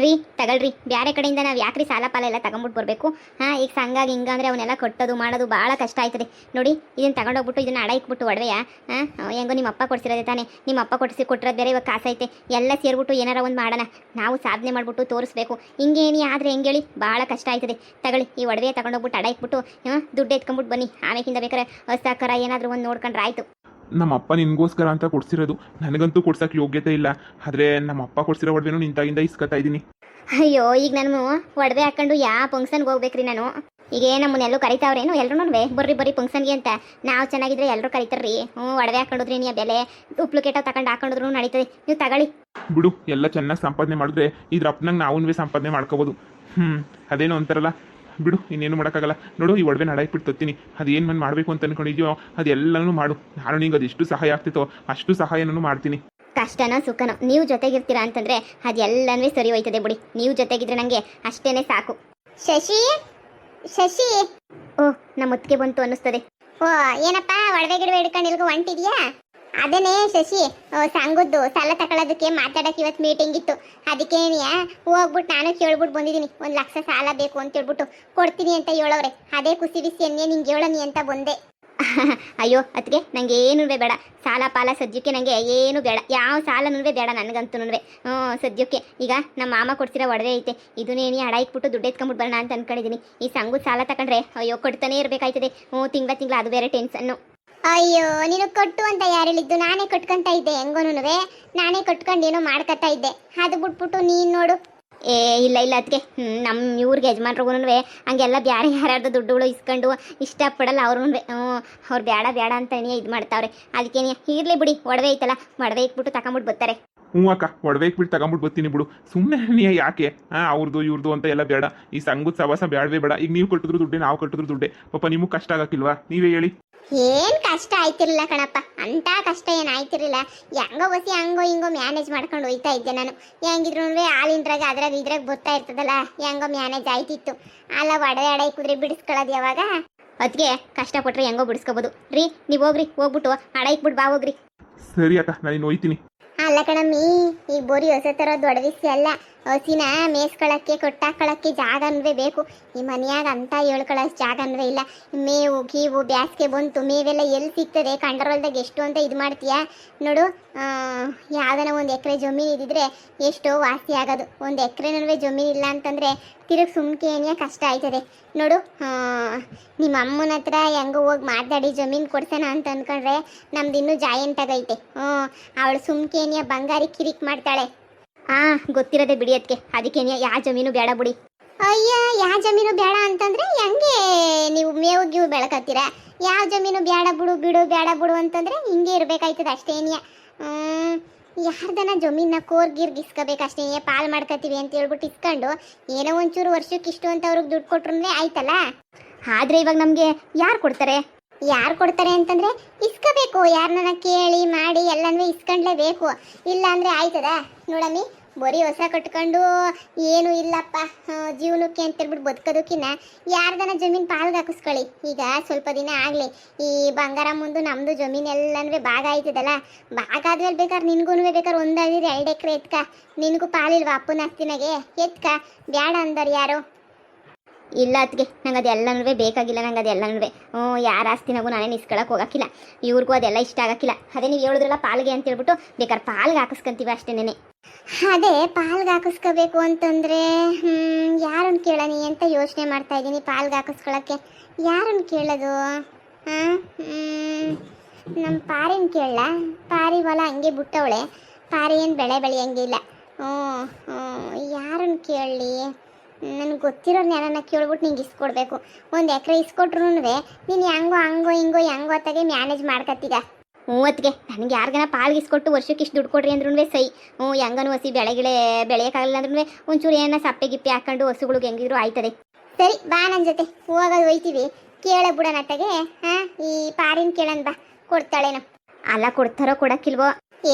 ರೀ ತಗೊಳ್ರಿ, ಬೇರೆ ಕಡೆಯಿಂದ ನಾವು ಯಾಕ್ರಿ ಸಾಲ ಪಾಲ ಎಲ್ಲ ತಗೊಂಬಿಟ್ಟು ಬರಬೇಕು? ಈಗ ಸಂಗಾಗಿ ಹಿಂಗಂದ್ರೆ ಅವನ್ನೆಲ್ಲ ಕಟ್ಟೋದು ಮಾಡೋದು ಭಾಳ ಕಷ್ಟ ಆಯ್ತದೆ ನೋಡಿ. ಇದನ್ನು ತಗೊಂಡೋಗ್ಬಿಟ್ಟು ಇದನ್ನು ಅಡ ಇಕ್ಬಿಟ್ಟು ಒಡವೆಯಾ? ಹೆಂಗೋ ನಿಮ್ಮ ಅಪ್ಪ ಕೊಡ್ಸಿರೋದೆ ತಾನೇ, ನಿಮ್ಮ ಅಪ್ಪ ಕೊಟ್ಟಿರೋದು ಬೇರೆ, ಇವಾಗ ಕಾಸೈತೆ, ಎಲ್ಲ ಸೇರಿಬಿಟ್ಟು ಏನಾರ ಒಂದು ಮಾಡೋಣ, ನಾವು ಸಾಧನೆ ಮಾಡಿಬಿಟ್ಟು ತೋರಿಸ್ಬೇಕು. ಹಿಂಗೇನಿ ಆದರೆ ಹೆಂಗೆ ಹೇಳಿ, ಭಾಳ ಕಷ್ಟ ಆಯ್ತದೆ. ತಗೊಳ್ಳಿ, ಈ ಒಡವೆ ತಗೊಂಡೋಗ್ಬಿಟ್ಟು ಅಡ ಇಕ್ಬಿಟ್ಟು ದುಡ್ಡು ಎತ್ಕೊಂಬಿಟ್ಟು ಬನ್ನಿ. ಆಮೇಕಿಂದ ಬೇಕಾರೆ ಹೊಸಾಕರ ಏನಾದರೂ ಒಂದು ನೋಡ್ಕೊಂಡ್ರೆ ಆಯಿತು. ನಮ್ಮ ಅಪ್ಪ ನಿನಗೋಸ್ಕರ ಅಂತ ಕೊಡ್ಸಿರೋದು, ನನಗಂತೂ ಕೊಡ್ಸೋಕೆ ಯೋಗ್ಯತೆ ಇಲ್ಲ. ಆದರೆ ನಮ್ಮ ಅಪ್ಪ ಕೊಡ್ಸಿರೋ ಒಡವೆನೂ ನಿಂತಾಗಿಂದ ಇಸ್ಕೊತಾ ಇದ್ದೀನಿ. ಅಯ್ಯೋ, ಈಗ ನಾನು ಒಡವೆ ಹಾಕೊಂಡು ಯಾವ ಫಂಕ್ಷನ್ಗೆ ಹೋಗ್ಬೇಕ್ರಿ ನಾನು? ಈಗ ನಮ್ಮನ್ನೆಲ್ಲೂ ಕರಿತಾವ್ರೇನು? ಎಲ್ಲರೂ ಬರ್ರಿ ಫಂಕ್ಷನ್ಗೆ ಅಂತ. ನಾವು ಚೆನ್ನಾಗಿದ್ರೆ ಎಲ್ಲರೂ ಕರಿತಾರ್ರಿ. ಒಡವೆ ಹಾಕೊಂಡ್ರಿ, ನೀ ಬೆಲೆ ಡೂಪ್ಲಿಕೇಟ ತಗೊಂಡು ಹಾಕೊಂಡ್ರು ನಡೀತದೆ. ನೀವು ತಗೊಳ್ಳಿ ಬಿಡು, ಎಲ್ಲ ಚೆನ್ನಾಗಿ ಸಂಪಾದನೆ ಮಾಡಿದ್ರೆ ಇದ್ರ ಅಪ್ಪನಂಗೆ ನಾವೂ ಸಂಪಾದನೆ ಮಾಡ್ಕೋಬೋದು. ಅದೇನು ಅಂತಾರಲ್ಲ, ಬಿಡು, ಇನ್ನೇನು ಮಾಡೋಕ್ಕಾಗಲ್ಲ. ನೋಡು, ಈ ಒಡವೆ ನಡಾಯಿಬಿಟ್ಟು ತತ್ತೀನಿ. ಅದೇನು ನಾನು ಮಾಡಬೇಕು ಅಂತ ಅಂದ್ಕೊಂಡಿದ್ಯೋ ಅದೆಲ್ಲನೂ ಮಾಡು. ನಾನು ನಿಂಗೆ ಅದೆಷ್ಟು ಸಹಾಯ ಆಗ್ತಿತ್ತೋ ಅಷ್ಟು ಸಹಾಯನೂ ಮಾಡ್ತೀನಿ. ಕಷ್ಟನೋ ಸುಖನೋ ನೀವು ಜೊತೆಗಿರ್ತೀರಾ ಅಂತಂದ್ರೆ ಅದೆಲ್ಲನೂ ಸರಿ ಹೋಯ್ತದೆ ಬಿಡಿ. ನೀವು ಜೊತೆಗಿದ್ರೆ ನನಗೆ ಅಷ್ಟೇನೆ ಸಾಕು. ಶಶಿ ಶಶಿ, ಓ ನಮ್ಮ ಮುತ್ತಿಗೆ ಬಂತು ಅನ್ನಿಸ್ತದೆ. ಓ ಏನಪ್ಪ, ಒಡವೆ ಗಿಡವೆ ಹಿಡ್ಕೊಂಡು ಇಲ್ಗೋ ಹೊಂಟಿದ್ಯಾ? ಅದೇನೇ ಶಶಿ, ಸಂಗುದ್ದು ಸಾಲ ತಗೊಳ್ಳೋದಕ್ಕೆ ಮಾತಾಡಕ್ಕೆ ಇವತ್ತು ಮೀಟಿಂಗ್ ಇತ್ತು. ಅದಕ್ಕೆ ಹೋಗ್ಬಿಟ್ಟು ನಾನು ಕೇಳ್ಬಿಟ್ಟು ಬಂದಿದ್ದೀನಿ. 1 ಲಕ್ಷ ಸಾಲ ಬೇಕು ಅಂತ ಹೇಳ್ಬಿಟ್ಟು ಕೊಡ್ತೀನಿ ಅಂತ ಹೇಳೋರೆ. ಅದೇ ಖುಷಿ ಬಿಸಿ ಅನ್ನೇ ನಿಂಗೆ ಹೇಳನಿ ಅಂತ ಬಂದೆ. ಅಯ್ಯೋ ಅದಕ್ಕೆ ನಂಗೆ ಏನೂ ಬೇಡ, ಸಾಲ ಪಾಲ ಸದ್ಯಕ್ಕೆ ನನಗೆ ಏನು ಬೇಡ, ಯಾವ ಸಾಲನೂ ಬೇಡ ನನಗಂತೂ. ಸದ್ಯಕ್ಕೆ ಈಗ ನಮ್ಮ ಮಾಮ ಕೊಡ್ಸಿರೋ ಒಡವೆ ಐತೆ, ಇದನ್ನೇನಿ ಅಡ ಇಕ್ಬಿಟ್ಟು ದುಡ್ಡು ಎತ್ಕೊಂಡ್ಬಿಟ್ಟು ಬರೋಣ ಅಂತ ಅನ್ಕೊಂಡಿದ್ದೀನಿ. ಈ ಸಂಗದ ಸಾಲ ತಗೊಂಡ್ರೆ ಅಯ್ಯೋ ಕೊಡ್ತಾನೆ ಇರಬೇಕಾಯ್ತದೆ. ತಿಂಗಳ ಅದು ಬೇರೆ ಟೆನ್ಷನ್ನು. ಅಯ್ಯೋ, ನೀನು ಕೊಟ್ಟು ಅಂತ ಯಾರು ಹೇಳಿದ್ದು? ನಾನೇ ಕಟ್ಕೊಂತ ಇದ್ದೆ, ಹೆಂಗೋನುವೆ ನಾನೇ ಕಟ್ಕೊಂಡು ಏನೋ ಮಾಡ್ಕೊತಾ ಇದ್ದೆ. ಅದು ಬಿಟ್ಬಿಟ್ಟು ನೀನು ನೋಡು. ಇಲ್ಲ ಅದಕ್ಕೆ ನಮ್ಮ ಇವ್ರಿಗೆ ಯಜಮಾನ್ರಿಗೂ ಹಂಗೆಲ್ಲ ಬೇರೆ ಯಾರ್ಯಾರ್ದು ದುಡ್ಡುಗಳು ಇಸ್ಕೊಂಡು ಇಷ್ಟಪಡಲ್ಲ ಅವ್ರೂ. ಅವ್ರು ಬೇಡ ಅಂತಲೇ ಇದು ಮಾಡ್ತಾವ್ರೆ. ಅದಕ್ಕೆ ಇರಲಿ ಬಿಡಿ, ಒಡವೆ ಐತಲ್ಲ, ಒಡವೆ ಇಕ್ಬಿಟ್ಟು ತಗೊಂಬಿಟ್ಟು ಬರ್ತಾರೆ. ಅಕ್ಕ, ಒಡವೆ ಇಕ್ಬಿಟ್ಟು ತಗೊಂಬಿಟ್ಟು ಬರ್ತೀನಿ ಬಿಡು. ಸುಮ್ಮನೆ ನೀ ಯಾಕೆ ಅವ್ರದ್ದು ಇವ್ರದ್ದು ಅಂತ ಎಲ್ಲ ಬೇಡ. ಈ ಸಂಗದ ಸವಾಸ ಬೇಡವೇ ಬೇಡ. ಈಗ ನೀವು ಕಟ್ಟಿದ್ರು ದುಡ್ಡೆ, ನಾವು ಕಟ್ಟಿದ್ರು ದುಡ್ಡೆ. ಪಾಪ ನಿಮಗೆ ಕಷ್ಟ ಆಗಕ್ಕಿಲ್ವಾ? ನೀವೇ ಹೇಳಿ. ಏನ್ ಕಷ್ಟ ಆಯ್ತಿರ್ಲಿಲ್ಲ ಕಣಪ್ಪ, ಅಂತ ಕಷ್ಟ ಏನು ಆಯ್ತಿರ್ಲಿಲ್ಲ. ಹೆಂಗೋ ಬಸಿ ಹಂಗೋ ಹಿಂಗೋ ಮ್ಯಾನೇಜ್ ಮಾಡ್ಕೊಂಡು ಹೋಯ್ತಾ ಇದ್ದೆ ನಾನು. ಹೆಂಗಿದ್ರು ಹಾಲಿಂದ್ರಾಗ ಅದ್ರಾಗ ಇದ್ರಾಗ ಬರ್ತಾ ಇರ್ತದಲ್ಲ, ಹೆಂಗೋ ಮ್ಯಾನೇಜ್ ಆಯ್ತಿತ್ತು. ಅಲ್ಲ ಒಡವೆ ಅಡ ಇಕ್ಕಿದ್ರೆ ಬಿಡಿಸ್ಕೊಳ್ಳೋದು ಯಾವಾಗ? ಅದಕ್ಕೆ ಕಷ್ಟಪಟ್ರೆ ಹೆಂಗೋ ಬಿಡಿಸ್ಕೋಬೋದು ರೀ. ನೀವು ಹೋಗ್ರಿ, ಹೋಗ್ಬಿಟ್ಟು ಅಡ ಇಕ್ಬಿಟ್ಟು ಬಾ ಹೋಗ್ರಿ. ಸರಿ ಅಕ್ಕ, ನಾನು ಹೋಯ್ತೀನಿ. ಅಲ್ಲ ಕಣಮ್ಮಿ, ಈಗ ಬೋರಿ ಹೊಸ ಥರ ದೊಡ್ಡವಿಸಿ ಅಲ್ಲ, ಹಸಿನ ಮೇಯಿಸ್ಕೊಳ್ಳೋಕ್ಕೆ ಕೊಟ್ಟಾಕೊಳ್ಳೋಕ್ಕೆ ಜಾಗನೂ ಬೇಕು. ಈ ಮನೆಯಾಗ ಅಂತ ಹೇಳ್ಕೊಳ್ಳೋಷ್ಟು ಜಾಗನೂ ಇಲ್ಲ. ಮೇವು ಗೀವು ಬ್ಯಾಸ್ಗೆ ಬಂತು, ಮೇವೆಲ್ಲ ಎಲ್ಲಿ ಸಿಗ್ತದೆ? ಕಂಡರೊಲ್ದಾಗ ಎಷ್ಟು ಅಂತ ಇದು ಮಾಡ್ತೀಯಾ ನೋಡು. ಯಾವ್ದನ 1 ಎಕರೆ ಜಮೀನು ಇದ್ದಿದ್ರೆ ಎಷ್ಟೋ ವಾಸಿ ಆಗೋದು. 1 ಎಕರೆನೂ ಜಮೀನು ಇಲ್ಲ ಅಂತಂದರೆ ತಿರುಗಿ ಸುಮ್ಕೆ ಕಷ್ಟ ಆಯ್ತದೆ ನೋಡು. ನಿಮ್ಮ ಅಮ್ಮನ ಹತ್ರ ಹೆಂಗೋ ಹೋಗಿ ಮಾತಾಡಿ ಜಮೀನು ಕೊಡ್ಸೋಣ ಅಂತ ಅಂದ್ಕೊಂಡ್ರೆ ನಮ್ದು ಇನ್ನೂ ಜಾಯಂಟಾಗೈತೆ. ಅವಳು ಸುಮ್ಕೆ ಬಂಗಾರಿ ಕಿರಿಕ್ ಮಾಡ್ತಾಳೆ. ಗೊತ್ತಿರೋದೆ ಬಿಡಿ ಅದಕ್ಕೆ ಯಾವ ಜಮೀನು ಬೇಡ ಬಿಡಿ. ಅಯ್ಯ, ಯಾವ ಜಮೀನು ಬೇಡ ಅಂತಂದ್ರೆ ಹೆಂಗೆ ನೀವು ಮೇವು ಗೀವು ಬೆಳಕತ್ತೀರಾ? ಯಾವ ಜಮೀನು ಬೇಡ ಬಿಡು ಬೇಡ ಬಿಡು ಅಂತಂದ್ರೆ ಹಿಂಗೆ ಇರ್ಬೇಕಾಯ್ತದೆ ಅಷ್ಟೇನಿಯ. ಯಾರ್ದನ ಜಮೀನ ಕೋರ್ಗಿರ್ಗಿಸ್ಕೋಬೇಕು ಅಷ್ಟೇನಿಯ. ಪಾಲ್ ಮಾಡ್ಕೋತೀವಿ ಅಂತ ಹೇಳ್ಬಿಟ್ಟು ಇಸ್ಕೊಂಡು ಏನೋ ಒಂಚೂರು ವರ್ಷಕ್ಕೆ ಇಷ್ಟು ಅಂತ ಅವ್ರಿಗೆ ದುಡ್ಡು ಕೊಟ್ರು ಆಯ್ತಲ್ಲ. ಆದ್ರೆ ಇವಾಗ ನಮಗೆ ಯಾರು ಕೊಡ್ತಾರೆ? ಯಾರು ಕೊಡ್ತಾರೆ ಅಂತಂದ್ರೆ ಇಸ್ಕೋಬೇಕು. ಯಾರನ್ನ ಕೇಳಿ ಮಾಡಿ ಎಲ್ಲನೂ ಇಸ್ಕೊಂಡ್ಲೇಬೇಕು. ಇಲ್ಲ ಅಂದ್ರೆ ಆಯ್ತದ ನೋಡಮ್ಮಿ? ಬರೀ ಹೊಸ ಕಟ್ಕೊಂಡು ಏನು ಇಲ್ಲಪ್ಪ ಜೀವನಕ್ಕೆ ಅಂತೇಳ್ಬಿಟ್ಟು ಬದುಕೋದಕ್ಕಿನ್ನ ಯಾರ್ದನ ಜಮೀನು ಪಾಲ್ಗೆ ಹಾಕಿಸ್ಕೊಳ್ಳಿ. ಈಗ ಸ್ವಲ್ಪ ದಿನ ಆಗಲಿ, ಈ ಬಂಗಾರ ಮುಂದೆ ನಮ್ಮದು ಜಮೀನೆಲ್ಲನೂ ಭಾಗ ಆಯ್ತದಲ್ಲ. ಭಾಗ ಆದ್ಮೇಲೆ ಬೇಕಾದ್ರೆ ನಿನ್ಗೂ ಬೇಕಾದ್ರೆ 1-2 ಎಕರೆ ಎತ್ಕ. ನಿನಗೂ ಪಾಲಿಲ್ವಾ ಅಪ್ಪನ ಆಸ್ತಿನಾಗೆ? ಎತ್ಕ. ಬೇಡ ಅಂದರು ಯಾರು? ಇಲ್ಲ ಅದಕ್ಕೆ ನಂಗೆ ಅದೆಲ್ಲನೂ ಬೇಕಾಗಿಲ್ಲ. ನಂಗೆ ಅದೆಲ್ಲನೂ ಯಾರ ಆಸ್ತಿನಾಗೂ ನಾನೇನು ಇಸ್ಕೊಳಕ್ಕೆ ಹೋಗಕ್ಕಿಲ್ಲ. ಇವ್ರಿಗೂ ಅದೆಲ್ಲ ಇಷ್ಟ ಆಗಕ್ಕಿಲ್ಲ. ಅದೇ ನೀವು ಹೇಳಿದ್ರಲ್ಲ ಪಾಲ್ಗೆ ಅಂತ ಹೇಳ್ಬಿಟ್ಟು ಬೇಕಾದ್ರೆ ಪಾಲ್ಗೆ ಹಾಕಿಸ್ಕೊಂತೀವಿ ಅಷ್ಟೇನೆ. ಅದೇ ಪಾಲ್ಗೆ ಹಾಕಿಸ್ಕೋಬೇಕು ಅಂತಂದರೆ ಯಾರನ್ನು ಕೇಳನಿ ಅಂತ ಯೋಚನೆ ಮಾಡ್ತಾ ಇದ್ದೀನಿ. ಪಾಲ್ಗೆ ಹಾಕಿಸ್ಕೊಳಕ್ಕೆ ಯಾರನ್ನು ಕೇಳೋದು? ನಮ್ಮ ಪಾರಿನ ಕೇಳಲ್ಲ. ಪಾರಿ ಹೊಲ ಹಂಗೆ ಬಿಟ್ಟವಳೆ. ಪಾರಿ ಏನು ಬೆಳೆ ಬೆಳೆಯಂಗಿಲ್ಲ. ಯಾರನ್ನು ಕೇಳಲಿ? ನನಗೆ ಗೊತ್ತಿರೋರು ಯಾರನ್ನ ಕೇಳ್ಬಿಟ್ಟು ನಿಂಗೆ ಇಸ್ಕೊಡ್ಬೇಕು. 1 ಎಕರೆ ಇಸ್ಕೊಟ್ರು ನೀನು ಹಂಗೋ ಹಿಂಗೋ ಅತ್ತಾಗೆ ಮ್ಯಾನೇಜ್ ಮಾಡ್ಕತ್ತೀಗ. ಅದಕ್ಕೆ ನನಗೆ ಯಾರಿಗಾನ ಪಾಲ್ಗಿಸ್ಕೊಟ್ಟು ವರ್ಷಕ್ಕೆ ಇಷ್ಟು ದುಡ್ಡು ಕೊಡ್ರಿ ಅಂದ್ರೂ ಸೈ. ಹೆಂಗನು ಹಸಿ ಬೆಳೆಯೋಕ್ಕಾಗಲ್ಲ ಅಂದ್ರೂ ಒಂಚೂರು ಏನ ಸಪ್ಪೆ ಗಿಪ್ಪೆ ಹಾಕೊಂಡು ಹಸುಗಳಿಗೆ ಹೆಂಗಿದ್ರು ಆಯ್ತದೆ. ಸರಿ ಬಾ, ನನ್ನ ಜೊತೆ ಹೋಗೋದು ಹೋಯ್ತೀವಿ. ಕೇಳ ಬಿಡೋಣ ಅತ್ತಾಗೆ. ಈ ಪಾರಿನ ಕೇಳನ್ ಬಾ, ಕೊಡ್ತಾಳೇನೋ. ಅಲ್ಲ, ಕೊಡ್ತಾರೋ ಕೊಡಕ್ಕಿಲ್ವೋ?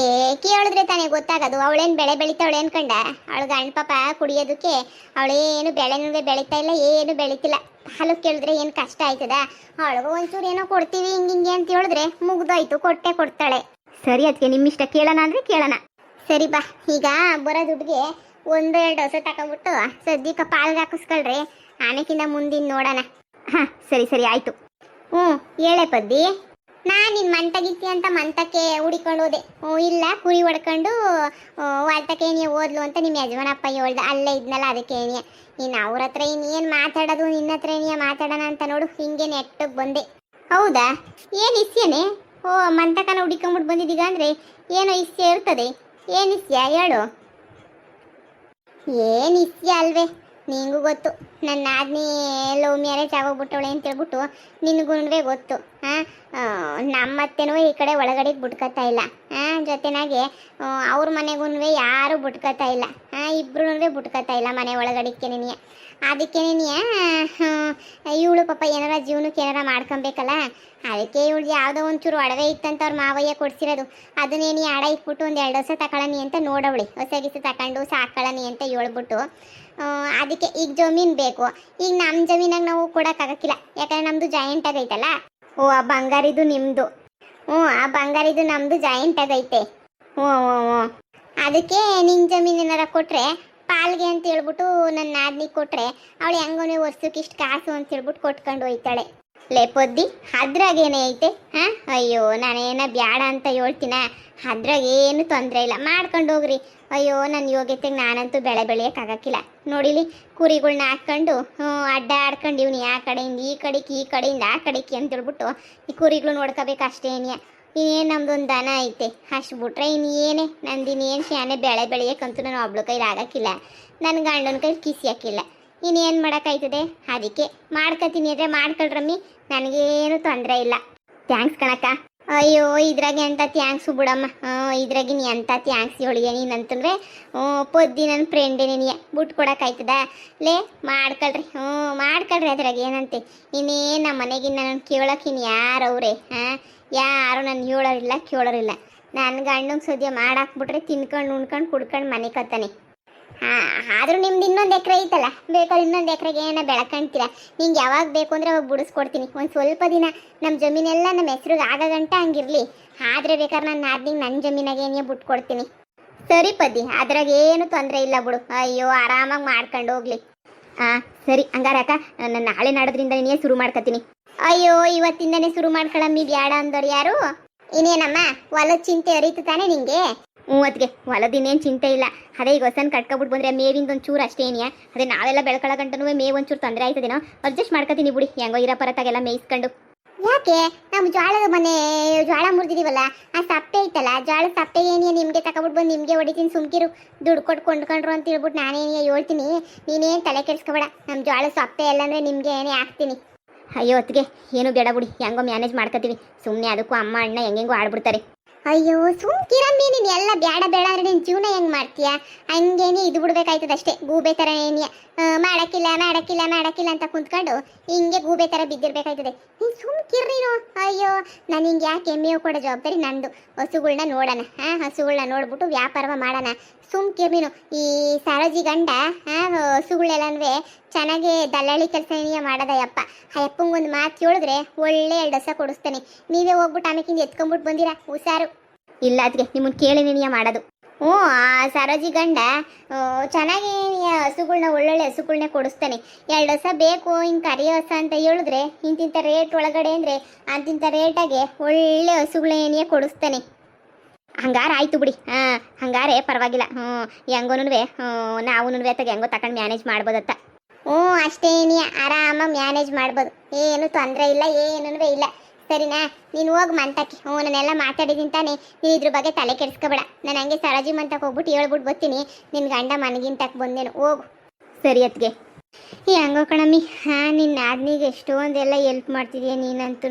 ಕೇಳಿದ್ರೆ ತಾನೇ ಗೊತ್ತಾಗೋದು. ಅವಳೇನು ಬೆಳೆ ಬೆಳಿತಾವಳೆ ಅನ್ಕಂಡ? ಅವಳು ಗಂಡ ಪಾಪ ಕುಡಿಯೋದಕ್ಕೆ ಅವಳೇನು ಬೆಳೆನೂ ಬೆಳೀತಾ ಇಲ್ಲ, ಏನು ಬೆಳೀತಿಲ್ಲ. ಹಾಲು ಕೇಳಿದ್ರೆ ಏನು ಕಷ್ಟ ಆಯ್ತದ? ಅವಳಿಗೂ ಒಂಚೂರು ಏನೋ ಕೊಡ್ತೀವಿ ಹಿಂಗೆ ಅಂತ ಹೇಳಿದ್ರೆ ಮುಗ್ದೋಯ್ತು, ಕೊಡ್ತಾಳೆ. ಸರಿ ಅದಕ್ಕೆ ನಿಮ್ಮಿಷ್ಟ. ಕೇಳೋಣ ಅಂದರೆ ಕೇಳೋಣ. ಸರಿ ಬಾ. ಈಗ ಬರೋ ದುಡ್ಡಿಗೆ ಒಂದು ಎರಡು ಹೊಸ ತಗೊಂಬಿಟ್ಟು ಸದ್ಯಕ್ಕೆ ಪಾಲ್ಗೆ ಹಾಕಿಸ್ಕೊಳ್ರಿ, ಆಮೇಕಿಂತ ಮುಂದಿನ ನೋಡೋಣ. ಹಾಂ ಸರಿ ಆಯಿತು. ಹ್ಞೂ ಹೇಳೆ ಪದ್ದಿ. ನಾನು ನಿನ್ನ ಮಂತಗಿತ್ತಿ ಅಂತ ಮಂತಕ್ಕೆ ಹುಡಿಕೊಂಡು ಹೋದೆ. ಇಲ್ಲ ಕುರಿ ಹೊಡ್ಕೊಂಡು ವಾಲ್ತಕ್ಕೇನಿಯ ಓದ್ಲು ಅಂತ ನಿಮ್ಮ ಯಜಮಾನಪ್ಪ ಹೇಳ್ದ, ಅಲ್ಲೇ ಇದ್ನಲ್ಲ ಅದಕ್ಕೆ ಏನಿಯ. ಇನ್ನು ಅವ್ರ ಹತ್ರ ಇನ್ನೇನು ಮಾತಾಡೋದು, ನಿನ್ನ ಹತ್ರ ಏನಿಯ ಮಾತಾಡೋಣ ಅಂತ ನೋಡು ಹಿಂಗೆ ನೆಟ್ಟಗೆ ಬಂದೆ. ಹೌದಾ, ಏನು ಇಸ್ಯನೇ? ಓ ಮಂತಕನ ಹುಡಿಕೊಂಬಿಟ್ಟು ಬಂದಿದ್ದೀಗ ಅಂದರೆ ಏನೋ ಇಸ್ಯ ಇರ್ತದೆ. ಏನು ಇಸ್ಯ ಹೇಳು? ಏನು ಇಸ್ಯ ಅಲ್ವೇ, ನಿಂಗೂ ಗೊತ್ತು ನನ್ನ ಆದ್ನಿ ಲವ್ ಮ್ಯಾರೇಜ್ ಆಗೋಗ್ಬಿಟ್ಟವಳೆ ಅಂತೇಳ್ಬಿಟ್ಟು ನಿನಗುನ್ವೇ ಗೊತ್ತು. ನಮ್ಮತ್ತೆನೂ ಈ ಕಡೆ ಒಳಗಡೆಗೆ ಬಿಟ್ಕೊತಾ ಇಲ್ಲ, ಜೊತೆನಾಗೆ ಅವ್ರ ಮನೆಗುನ್ವೇ ಯಾರೂ ಬಿಟ್ಕೊತಾ ಇಲ್ಲ, ಇಬ್ರು ಬಿಟ್ಕೊತಾ ಇಲ್ಲ ಮನೆ ಒಳಗಡೆಕ್ಕೇನೆನಿಯ. ಅದಕ್ಕೇನೆನಿಯ ಇವಳು ಪಾಪ ಏನಾರ ಜೀವನಕ್ಕೆ ಏನಾರ ಮಾಡ್ಕೊಬೇಕಲ್ಲ, ಅದಕ್ಕೆ ಇವಳು ಯಾವುದೋ ಒಂಚೂರು ಒಡವೆ ಇತ್ತಂತ ಅವ್ರ ಮಾವಯ್ಯ ಕೊಡ್ಸಿರೋದು, ಅದನ್ನೇನಿ ಆಡ ಇಟ್ಬಿಟ್ಟು ಒಂದು 2 ವರ್ಷ ತಗೊಳನಿ ಅಂತ ನೋಡವಳಿ, ಹೊಸ ಗಿಸ ತಗೊಂಡು ಸಾಕೊಳ್ಳಿ ಅಂತ ಹೇಳ್ಬಿಟ್ಟು ಅದಕ್ಕೆ ಈಗ ಜಮೀನು ಬೇಕು. ಈಗ ನಮ್ಮ ಜಮೀನಾಗ ನಾವು ಕೊಡೋಕ್ಕಾಗಕ್ಕಿಲ್ಲ, ಯಾಕಂದ್ರೆ ನಮ್ಮದು ಜಾಯಿಂಟ್ ಆಗೈತಲ್ಲ. ಓ ಆ ಬಂಗಾರಿದು ನಿಮ್ಮದು? ಹ್ಞೂ ಆ ಬಂಗಾರಿದು ನಮ್ಮದು ಜಾಯಿಂಟ್ ಆಗೈತೆ. ಹ್ಞೂ ಅದಕ್ಕೆ ನಿನ್ನ ಜಮೀನು ಏನಾರ ಕೊಟ್ಟರೆ ಪಾಲ್ಗೆ ಅಂತ ಹೇಳ್ಬಿಟ್ಟು ನನ್ನ ನಾದ್ನಿಗೆ ಕೊಟ್ಟರೆ ಅವಳು ಹೆಂಗೋನೇ ವರ್ಷಕ್ಕೆ ಇಷ್ಟು ಕಾಸು ಅಂತ ಹೇಳ್ಬಿಟ್ಟು ಕೊಟ್ಕೊಂಡು ಹೋಯ್ತಾಳೆ. ಲೇಪೊದ್ದಿ ಅದ್ರಾಗೇನೇ ಐತೆ? ಅಯ್ಯೋ ನಾನೇನ ಬ್ಯಾಡ ಅಂತ ಹೇಳ್ತೀನ, ಅದ್ರಾಗೇನು ತೊಂದರೆ ಇಲ್ಲ, ಮಾಡ್ಕೊಂಡು ಹೋಗ್ರಿ. ಅಯ್ಯೋ ನನ್ನ ಯೋಗ್ಯತೆಗೆ ನಾನಂತೂ ಬೆಳೆ ಬೆಳೆಯೋಕ್ಕಾಗಕ್ಕಿಲ್ಲ. ನೋಡಿಲಿ ಕುರಿಗಳ್ನ ಹಾಕ್ಕೊಂಡು ಅಡ್ಡ ಆಡ್ಕೊಂಡು ಇವ್ನು ಆ ಕಡೆಯಿಂದ ಈ ಕಡೆಯಿಂದ ಆ ಕಡೆಗೆ ಅಂತ ಹೇಳ್ಬಿಟ್ಟು ಈ ಕುರಿಗಳು ನೋಡ್ಕೋಬೇಕು ಅಷ್ಟೇ. ಇನ್ನೇನು ನಮ್ದೊಂದು ದನ ಐತೆ ಅಷ್ಟು ಬಿಟ್ರೆ ಇನ್ನೇನೆ ನಂದಿನೇನು ಶಾನೆ ಬೆಳೆ ಬೆಳೆಯೋಕ್ಕಂತೂ ನಾನು ಒಬ್ಳು ಕೈಲಿ ಆಗೋಕ್ಕಿಲ್ಲ, ನನ್ನ ಗಂಡನ ಕೈಲಿ ಕಿಸಿ ಹಾಕಿಲ್ಲ. ಇನ್ನೇನು ಮಾಡೋಕ್ಕಾಯ್ತದೆ? ಅದಕ್ಕೆ ಮಾಡ್ಕೊತೀನಿ ಅಂದರೆ ಮಾಡ್ಕೊಳ್ರಮ್ಮಿ, ನನಗೇನು ತೊಂದರೆ ಇಲ್ಲ. ಥ್ಯಾಂಕ್ಸ್ ಕಣಕ್ಕ. ಅಯ್ಯೋ ಇದ್ರಾಗೆ ಎಂಥ ಥ್ಯಾಂಕ್ಸು ಬಿಡಮ್ಮ, ಇದ್ರಾಗೆ ನೀ ಎಂಥ ಥ್ಯಾಂಕ್ಸ್ ಹೇಳಿಯ ನೀನಂತಂದ್ರೆ ಪೊದ್ದಿ ನನ್ನ ಫ್ರೆಂಡೇನೇ ಬಿಟ್ಟು ಕೊಡೋಕ್ಕಾಯ್ತದ? ಲೇ ಮಾಡ್ಕೊಳ್ರಿ, ಮಾಡ್ಕೊಳ್ರಿ, ಅದ್ರಾಗ ಏನಂತೆ. ಇನ್ನೇನು ನಮ್ಮ ಮನೆಗಿನ್ನ ನಾನು ಕೇಳೋಕಿನ್ ಯಾರವ್ರೆ? ಯಾರು ನಾನು ಹೇಳೋರಿಲ್ಲ ಕೇಳೋರಿಲ್ಲ. ನನ್ನ ಗಂಡಂಗೆ ಸದ್ಯ ಮಾಡಾಕ್ಬಿಟ್ರೆ ತಿನ್ಕೊಂಡು ಉಣ್ಕೊಂಡು ಕುಡ್ಕೊಂಡು ಮನೆ ಕತ್ತಾನೆ. ಆದರೂ ನಿಮ್ದು ಇನ್ನೊಂದು ಎಕರೆ ಐತಲ್ಲ, ಬೇಕಾದ್ರೆ ಇನ್ನೊಂದು ಎಕರೆಗೆ ಏನೋ ಬೆಳ್ಕೊಂತೀರ. ನಿಂಗೆ ಯಾವಾಗ ಬೇಕು ಅಂದರೆ ಅವಾಗ ಬಿಡಿಸ್ಕೊಡ್ತೀನಿ. ಒಂದು ಸ್ವಲ್ಪ ದಿನ ನಮ್ಮ ಜಮೀನೆಲ್ಲ ನಮ್ಮ ಹೆಸ್ರಿಗೆ ಆಗಗಂಟ ಹಂಗಿರಲಿ, ಆದರೆ ಬೇಕಾದ್ರೆ ನಾನು ನಾದ್ನಿಗೆ ನನ್ನ ಜಮೀನಾಗೆ ಏನೇ ಬಿಟ್ಕೊಡ್ತೀನಿ. ಸರಿ ಪದ್ದಿ, ಅದ್ರಾಗ ಏನು ತೊಂದರೆ ಇಲ್ಲ ಬಿಡು. ಅಯ್ಯೋ ಆರಾಮಾಗಿ ಮಾಡ್ಕೊಂಡು ಹೋಗ್ಲಿ. ಸರಿ ಹಂಗಾರೆ ಅಕ್ಕ, ನಾನು ನಾಳೆ ನಾಡೋದ್ರಿಂದ ನೀನೇ ಶುರು ಮಾಡ್ಕೊತೀನಿ. ಅಯ್ಯೋ ಇವತ್ತಿಂದನೇ ಶುರು ಮಾಡ್ಕೊಳಮ್ಮಿ, ಬ್ಯಾಡ ಅಂದವ್ರು ಯಾರು? ಇನ್ನೇನಮ್ಮ ಹೊಲದ ಚಿಂತೆ ಅರಿತು ತಾನೆ ನಿಂಗೆ? ಅದಕ್ಕೆ ಹೊಲದಿನೇನು ಚಿಂತೆ ಇಲ್ಲ, ಅದೇ ಈಗ ಹೊಸನ್ ಕಟ್ಕೊಬಿಟ್ಟು ಬಂದರೆ ಮೇವಿಂದ ಒಂಚೂರು ಅಷ್ಟೇನಿಯಾ, ಅದೇ ನಾವೆಲ್ಲ ಬೆಳ್ಕೊಳ್ಳೋ ಗಂಟನೂ ಮೇವು ಒಂಚೂರು ತೊಂದರೆ ಆಯ್ತದೇನೋ, ಅಡ್ಜಸ್ಟ್ ಮಾಡ್ಕೊತೀನಿ ಬಿಡಿ, ಹೆಂಗೋ ಇರೋ ಪರತ್ತಾಗೆಲ್ಲ ಮೇಯಿಸ್ಕೊಂಡು. ಯಾಕೆ ನಮ್ಮ ಜೋಳದ ಮನೆ ಜೋಳ ಮುರಿದಿದೀವಲ್ಲ, ಆ ಸಪ್ಪೆ ಐತಲ್ಲ, ಜೋಳದ ಸಪ್ಪೆ ಏನಿಯ ನಿಮಗೆ ತಗೊಬಿಟ್ಟು ಬಂದು ನಿಮಗೆ ಹೊಡಿತೀನಿ, ಸುಮ್ಕಿರು, ದುಡ್ಡು ಕೊಟ್ಟು ಕೊಂಡ್ಕೊಂಡ್ರು ಅಂತ ಹೇಳ್ಬಿಟ್ಟು ನಾನೇನಿಯ ಹೇಳ್ತೀನಿ. ನೀನೇನು ತಲೆ ಕೆಡಿಸ್ಕೊಬೇಡ, ನಮ್ಮ ಜೋಳದ ಸಪ್ಪೆ ಎಲ್ಲ ಅಂದರೆ ನಿಮಗೆ ಏನೇ ಹಾಕ್ತೀನಿ. ಅಯ್ಯೋ ಹೊತ್ತಿಗೆ ಏನು ಬೇಡ ಬಿಡಿ, ಹೆಂಗೋ ಮ್ಯಾನೇಜ್ ಮಾಡ್ಕೊತೀವಿ, ಸುಮ್ಮನೆ ಅದಕ್ಕೂ ಅಮ್ಮ ಅಣ್ಣ ಹೆಂಗೆಂಗೋ ಆಡ್ಬಿಡ್ತಾರೆ. ಅಯ್ಯೋ ಸುಮ್ಕಿರಮ್ಮಿ, ನೀನು ಎಲ್ಲ ಬೇಡ ಅಂದ್ರೆ ನಿನ್ನ ಜೀವನ ಹೆಂಗೆ ಮಾಡ್ತೀಯಾ? ಹಂಗೇನೆ ಇದು ಬಿಡ್ಬೇಕಾಯ್ತದ ಅಷ್ಟೇ, ಗೂಬೆ ಥರ ಏನಿಯ ಮಾಡಕ್ಕಿಲ್ಲ ಅಂತ ಕುಂತ್ಕೊಂಡು ಹಿಂಗೆ ಗೂಬೆ ಥರ ಬಿದ್ದಿರ್ಬೇಕಾಯ್ತದೆ. ನೀನು ಸುಮ್ಕಿರ್ರೀನು. ಅಯ್ಯೋ ನಾನು ಹಿಂಗೆ ಯಾಕೆ ಮೇವು ಕೊಡೋ ಜವಾಬ್ದಾರಿ ನಂದು. ಹಸುಗಳ್ನ ನೋಡೋಣ, ಹಸುಗಳ್ನ ನೋಡ್ಬಿಟ್ಟು ವ್ಯಾಪಾರ ಮಾಡೋಣ. ಸುಮ್ಕಿರ್ರೀನು. ಈ ಸರೋಜಿ ಗಂಡ ಹಸುಗಳೆಲ್ಲನೂ ಚೆನ್ನಾಗಿ ದಲ್ಲಾಳಿ ಕೆಲಸ ಏನಿಯ ಮಾಡೋದಯ್ಯಪ್ಪ. ಆ ಯಪ್ಪಂಗೊಂದು ಮಾತು ಹೇಳಿದ್ರೆ ಒಳ್ಳೆ 2 ಹೊಸ ಕೊಡಿಸ್ತಾನೆ. ನೀವೇ ಹೋಗ್ಬಿಟ್ಟು ಆಮೇಕಿಂದ ಎತ್ಕೊಂಡ್ಬಿಟ್ಟು ಬಂದಿರಾ, ಹುಷಾರು. ಇಲ್ಲ ಅದಕ್ಕೆ ನಿಮ್ಮನ್ನು ಕೇಳಿನೇನಿಯ ಮಾಡೋದು. ಆ ಸರೋಜಿ ಗಂಡ ಚೆನ್ನಾಗಿ ಹಸುಗಳ್ನ ಒಳ್ಳೊಳ್ಳೆ ಹಸುಗಳ್ನೇ ಕೊಡಿಸ್ತಾನೆ. 2 ಹೊಸ ಬೇಕು ಹಿಂಗೆ ಕರಿ ಹೊಸ ಅಂತ ಹೇಳಿದ್ರೆ ಇಂತಿಂಥ ರೇಟ್ ಒಳಗಡೆ ಅಂದರೆ ಅಂತಿಂಥ ರೇಟಾಗೆ ಒಳ್ಳೆ ಹಸುಗಳೇನಿಯ ಕೊಡಿಸ್ತಾನೆ. ಹಂಗಾರೆ ಆಯಿತು ಬಿಡಿ, ಹಂಗಾರೆ ಪರವಾಗಿಲ್ಲ. ಹೆಂಗೋನು ನಾವು ಅತ್ತಾಗ ಹೆಂಗೋ ತಗೊಂಡು ಮ್ಯಾನೇಜ್ ಮಾಡ್ಬೋದತ್ತ. ಅಷ್ಟೇ ಏನಿಯ ಆರಾಮಾಗಿ ಮ್ಯಾನೇಜ್ ಮಾಡ್ಬೋದು, ಏನು ತೊಂದರೆ ಇಲ್ಲ, ಏನೂ ಇಲ್ಲ. ಸರಿನಾ? ನೀನು ಹೋಗಿ ಮಂತಕ್ಕೆ. ನಾನೆಲ್ಲ ಮಾತಾಡಿದ್ದೀನಿ ತಾನೆ, ನೀನು ಇದ್ರ ಬಗ್ಗೆ ತಲೆ ಕೆಡಿಸ್ಕೊಬೇಡ. ನಾನು ಹಂಗೆ ಸರೋಜಿ ಮಂತಕ್ಕೆ ಹೋಗ್ಬಿಟ್ಟು ಹೇಳ್ಬಿಟ್ಟು ಬರ್ತೀನಿ, ನಿನ್ನ ಗಂಡ ಮನಗಿಂತಕ್ಕೆ ಬಂದೇನು, ಹೋಗು. ಸರಿ ಅತ್ತಿಗೆ. ಹೆಂಗೋ ಕಣಮ್ಮಿ, ನಿನ್ನ ಆದ್ನಿಗೆ ಎಷ್ಟೊಂದೆಲ್ಲ ಹೆಲ್ಪ್ ಮಾಡ್ತಿದೀಯ ನೀನಂತೂ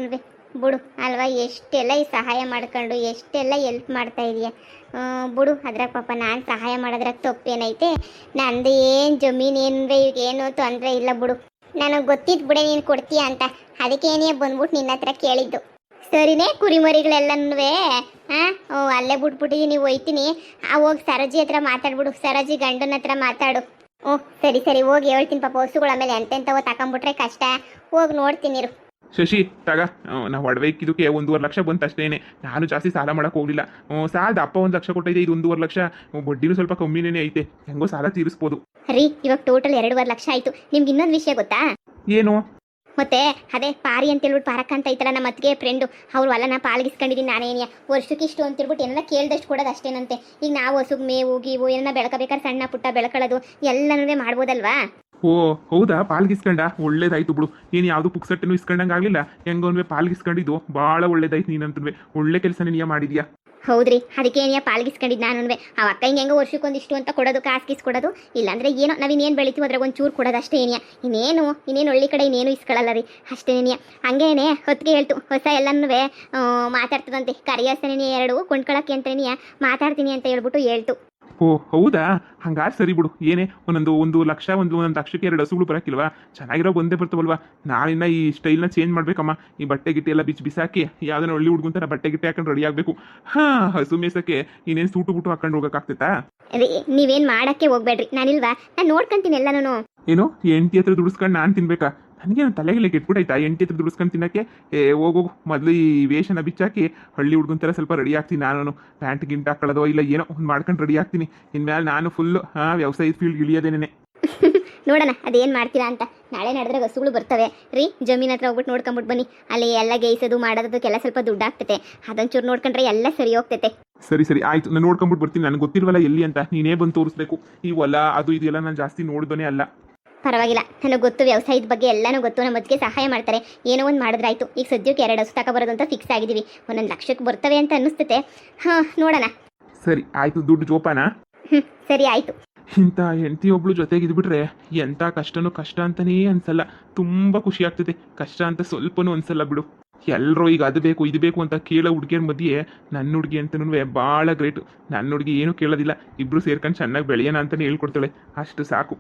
ಬಿಡು ಅಲ್ವಾ. ಎಷ್ಟೆಲ್ಲ ಈ ಸಹಾಯ ಮಾಡ್ಕೊಂಡು ಎಷ್ಟೆಲ್ಲ ಹೆಲ್ಪ್ ಮಾಡ್ತಾ ಇದೀಯ ಬಿಡು. ಅದ್ರಾಗ ಪಾಪ ನಾನು ಸಹಾಯ ಮಾಡೋದ್ರಾಗ ತಪ್ಪೇನೈತೆ? ನಂದು ಏನು ಜಮೀನು ಏನ್ವೆ ಈಗ ಏನು ತೊಂದರೆ ಇಲ್ಲ ಬಿಡು. ನನಗೆ ಗೊತ್ತಿತ್ತು ಬಿಡೆ ನೀನು ಕೊಡ್ತೀಯ ಅಂತ, ಅದಕ್ಕೆ ಏನೇ ಬಂದ್ಬಿಟ್ಟು ನಿನ್ನ ಹತ್ರ ಕೇಳಿದ್ದು. ಸರಿನೇ, ಕುರಿಮರಿಗಳೆಲ್ಲನೂ ಅಲ್ಲೇ ಬಿಟ್ಬಿಟ್ಟು ನೀವು ಒಯ್ತೀನಿ. ಹೋಗಿ ಸರೋಜಿ ಹತ್ರ ಮಾತಾಡ್ಬಿಡು, ಸರೋಜಿ ಗಂಡನ ಹತ್ರ ಮಾತಾಡು. ಸರಿ ಹೋಗಿ ಹೇಳ್ತೀನಿ ಪಾಪ. ಹಸುಗಳ ಮೇಲೆ ಎಂತೆಂಥವು ತಗೊಂಬಿಟ್ರೆ ಕಷ್ಟ, ಹೋಗಿ ನೋಡ್ತೀನಿ ಇರು. ಶಶಿ ತಗ ನಾವು ಒಡವೆ ಇಕ್ಕಿದ್ದಕ್ಕೆ 1.5 ಲಕ್ಷ ಬಂತು ಅಷ್ಟೇನೆ. ನಾನು ಜಾಸ್ತಿ ಸಾಲ ಮಾಡಕ್ಕೆ ಹೋಗಲಿಲ್ಲ. ಸಾಲದ ಅಪ್ಪ 1 ಲಕ್ಷ ಕೊಟ್ಟಿದೆ, ಇದು 1.5 ಲಕ್ಷ. ಬಡ್ಡಿನೂ ಸ್ವಲ್ಪ ಕಮ್ಮಿನೇ ಐತೆ, ಹೆಂಗೋ ಸಾಲ ತೀರಿಸ್ಬೋದು. ರೀ ಇವಾಗ ಟೋಟಲ್ 2.5 ಲಕ್ಷ ಆಯ್ತು. ನಿಮ್ಗೆ ಇನ್ನೊಂದು ವಿಷಯ ಗೊತ್ತಾ? ಏನು? ಮತ್ತೆ ಅದೇ ಪಾರಿ ಅಂತ ಹೇಳ್ಬಿಟ್ಟು ಪಾರಕ್ಕ ಅಂತ ಐತಲ್ಲ ನಮ್ಮ ಅತ್ತಿಗೆ ಫ್ರೆಂಡು, ಅವ್ರು ಹೊಲನ ಪಾಲ್ಗಿಸ್ಕೊಂಡಿದ್ದೀನಿ ನಾನೇನಿಯ ವರ್ಷಕ್ಕೆ ಇಷ್ಟು ಅಂತ ಹೇಳ್ಬಿಟ್ಟು ಏನಾರ ಕೇಳ್ದಷ್ಟು ಕೊಡೋದು ಅಷ್ಟೇನಂತೆ. ಈಗ ನಾವು ಹಸುಗ್ ಮೇವು ಗೀವು ಏನಾರ ಬೆಳ್ಕೋಬೇಕಾದ್ರೆ ಸಣ್ಣ ಪುಟ್ಟ ಬೆಳ್ಕೊಳ್ಳೋದು ಎಲ್ಲನೂ ಮಾಡ್ಬೋದಲ್ವಾ? ಓ ಹೌದಾ, ಪಾಲ್ಗಿಸ್ಕೊಂಡ? ಒಳ್ಳೇದಾಯ್ತು ಬಿಡು. ನೀನು ಯಾವುದು ಪುಕ್ಸಟ್ಟೆನೂ ಇಸ್ಕೊಂಡಂಗೆ ಆಗಲಿಲ್ಲ, ಹೆಂಗೋನ್ವೆ ಪಾಲ್ಗಿಸ್ಕೊಂಡಿದ್ದು ಭಾಳ ಒಳ್ಳೇದಾಯ್ತು. ನೀನಂತನ್ವೆ ಒಳ್ಳೆ ಕೆಲಸನೇ ನೀ ಮಾಡಿದ್ಯಾ. ಹೌದ್ರಿ, ಅದಕ್ಕೆ ಏನಿಯ ಪಾಲ್ಗಿಸ್ಕೊಂಡಿದ್ದು ನಾನು. ಆ ಅಕ್ಕ ಹೆಂಗೆ ವರ್ಷಕ್ಕೊಂದಿಷ್ಟು ಅಂತ ಕೊಡೋದು, ಕಾಸು ಕೊಡೋದು. ಇಲ್ಲಾಂದ್ರೆ ಏನೋ ನಾವಿನ್ನೇನು ಬೆಳಿತೀವಿ ಅದ್ರಾಗ ಒಂಚೂರು ಕೊಡೋದು ಅಷ್ಟೇ ಏನಿಯ. ಇನ್ನೇನು ಒಳ್ಳೆ ಕಡೆ ಇನ್ನೇನು ಇಸ್ಕೊಳ್ಳಲ್ಲ ರೀ, ಅಷ್ಟೇನೇನಿಯ. ಹಂಗೇನೆ ಹೊತ್ತಿಗೆ ಹೇಳ್ತು, ಹೊಸ ಎಲ್ಲನೂ ಮಾತಾಡ್ತದಂತೆ. ಕರಿಯಸ್ತನೇ 2 ಕೊಂಡ್ಕೊಳಕ್ಕೆ ಅಂತೇನಿಯ ಮಾತಾಡ್ತೀನಿ ಅಂತ ಹೇಳ್ಬಿಟ್ಟು ಹೇಳ್ತು. ಓ ಹೌದಾ, ಹಂಗಾರೆ ಸರಿ ಬಿಡು. ಏನೇ ಒಂದೊಂದು ಲಕ್ಷ, ಒಂದೊಂದು ಲಕ್ಷಕ್ಕೆ 2 ಹಸುಗಳು ಬರೋಕ್ಕಿಲ್ವಾ? ಚೆನ್ನಾಗಿರೋ ಬಂದೇ ಬರ್ತವಲ್ವಾ? ನಾನಿನ್ನ ಈ ಸ್ಟೈಲ್ನ ಚೇಂಜ್ ಮಾಡ್ಬೇಕಮ್ಮ. ಈ ಬಟ್ಟೆ ಗಿಟ್ಟೆ ಎಲ್ಲ ಬಿಸಾಕಿ ಯಾವ್ದನ್ನ ಒಳ್ಳೆ ಹುಡುಗಂತ ಬಟ್ಟೆ ಗಿಟ್ಟೆ ಹಾಕೊಂಡು ರೆಡಿ ಆಗಬೇಕು. ಹಸು ಮೇಸಕ್ಕೆ ಇನ್ನೇನು ಸೂಟು ಬುಟ್ಟು ಹಾಕೊಂಡು ಹೋಗೋಕ್ಕಾಗ್ತೈತಾ? ನೀವೇನು ಮಾಡಕ್ಕೆ ಹೋಗ್ಬೇಡ್ರಿ, ನಾನಿಲ್ವಾ, ನಾನು ನೋಡ್ಕೊಂತೀನಿ ಎಲ್ಲನೂ. ಏನು ಹೆಂಡತಿ ಹತ್ರ ದುಡಿಸ್ಕೊಂಡು ನಾನು ತಿನ್ಬೇಕಾ? ನನಗೆ ತಲೆಗೆ ಕೆಟ್ಬಿಟ್ಟೈತಾ ಹೆಂಡತಿ ಹತ್ರ ದುಡಿಸ್ಕೊಂಡು ತಿನ್ನಕ್ಕೆ? ಹೋಗೋಗು, ಮೊದಲು ಈ ವೇಷನ ಬಿಚ್ಚಾಕಿ ಹಳ್ಳಿ ಹುಡುಗನ ಥರ ಸ್ವಲ್ಪ ರೆಡಿ ಆಗ್ತೀನಿ. ನಾನು ಪ್ಯಾಂಟ್ ಗಿಂಟ್ ಹಾಕೊಳ್ಳೋದು ಇಲ್ಲ ಏನೋ ಒಂದು ಮಾಡ್ಕೊಂಡು ರೆಡಿ ಆಗ್ತೀನಿ. ಇನ್ಮೇಲೆ ನಾನು ಫುಲ್ಲು ವ್ಯವಸಾಯದ ಫೀಲ್ಡ್ ಇಳಿಯೋದೇನೆ. ನೋಡೋಣ ಅದೇನು ಮಾಡ್ತೀರಾ ಅಂತ. ನಾಳೆ ನಡೆದ್ರೆ ಹಸುಗಳು ಬರ್ತವೆ ರೀ, ಜಮೀನ್ ಹತ್ರ ಹೋಗ್ಬಿಟ್ಟು ನೋಡ್ಕೊಂಬಿಟ್ಟು ಬನ್ನಿ. ಅಲ್ಲಿ ಎಲ್ಲ ಗೇಯಿಸೋದು ಮಾಡೋದಕ್ಕೆಲ್ಲ ಸ್ವಲ್ಪ ದುಡ್ಡು ಆಗ್ತೈತೆ. ಅದೊಂಚೂರು ನೋಡ್ಕೊಂಡ್ರೆ ಎಲ್ಲ ಸರಿ ಹೋಗ್ತೈತೆ. ಸರಿ ಆಯ್ತು, ನಾನು ನೋಡ್ಕೊಂಬಿಟ್ಟು ಬರ್ತೀನಿ. ನನಗೆ ಗೊತ್ತಿಲ್ವಲ್ಲ ಎಲ್ಲಿ ಅಂತ, ನೀನೇ ಬಂದು ತೋರಿಸ್ಬೇಕು. ಈ ಹೊಲ ಅದು ಇದೆಲ್ಲ ನಾನು ಜಾಸ್ತಿ ನೋಡಿದೋನೇ ಅಲ್ಲ. ಪರವಾಗಿಲ್ಲ, ನನಗೆ ಗೊತ್ತು, ವ್ಯವಸಾಯದ ಬಗ್ಗೆ ಎಲ್ಲನೂ ಗೊತ್ತು. ನಮ್ಮ ಅದಕ್ಕೆ ಸಹಾಯ ಮಾಡ್ತಾರೆ. ಏನೋ ಒಂದು ಮಾಡಿದ್ರಾಯ್ತು. ಈಗ ಸದ್ಯಕ್ಕೆ 2 ಹಸು ತಗೊಬರೋದು ಅಂತ ಫಿಕ್ಸ್ ಆಗಿದ್ದೀವಿ. 1 ಲಕ್ಷಕ್ಕೆ ಬರ್ತವೆ ಅಂತ ಅನ್ನಿಸ್ತೈತೆ. ನೋಡೋಣ. ಸರಿ ಆಯ್ತು, ದುಡ್ಡು ಜೋಪಾನ. ಸರಿ ಆಯ್ತು. ಇಂಥ ಹೆಂಡತಿ ಒಬ್ಳು ಜೊತೆಗಿದ್ಬಿಟ್ರೆ ಎಂಥ ಕಷ್ಟನೂ ಕಷ್ಟ ಅಂತನೇ ಅನ್ಸಲ್ಲ. ತುಂಬ ಖುಷಿ ಆಗ್ತದೆ. ಕಷ್ಟ ಅಂತ ಸ್ವಲ್ಪನೂ ಅನ್ಸಲ್ಲ ಬಿಡು. ಎಲ್ಲರೂ ಈಗ ಅದು ಬೇಕು ಇದು ಬೇಕು ಅಂತ ಕೇಳೋ ಹುಡುಗಿಯರ ಮಧ್ಯೆ ನನ್ನ ಹುಡುಗಿ ಅಂತನೂ ಭಾಳ ಗ್ರೇಟು. ನನ್ನ ಹುಡುಗಿ ಏನೂ ಕೇಳೋದಿಲ್ಲ, ಇಬ್ಬರು ಸೇರ್ಕೊಂಡು ಚೆನ್ನಾಗಿ ಬೆಳೆಯೋಣ ಅಂತಲೇ ಹೇಳ್ಕೊಡ್ತಾಳೆ, ಅಷ್ಟು ಸಾಕು.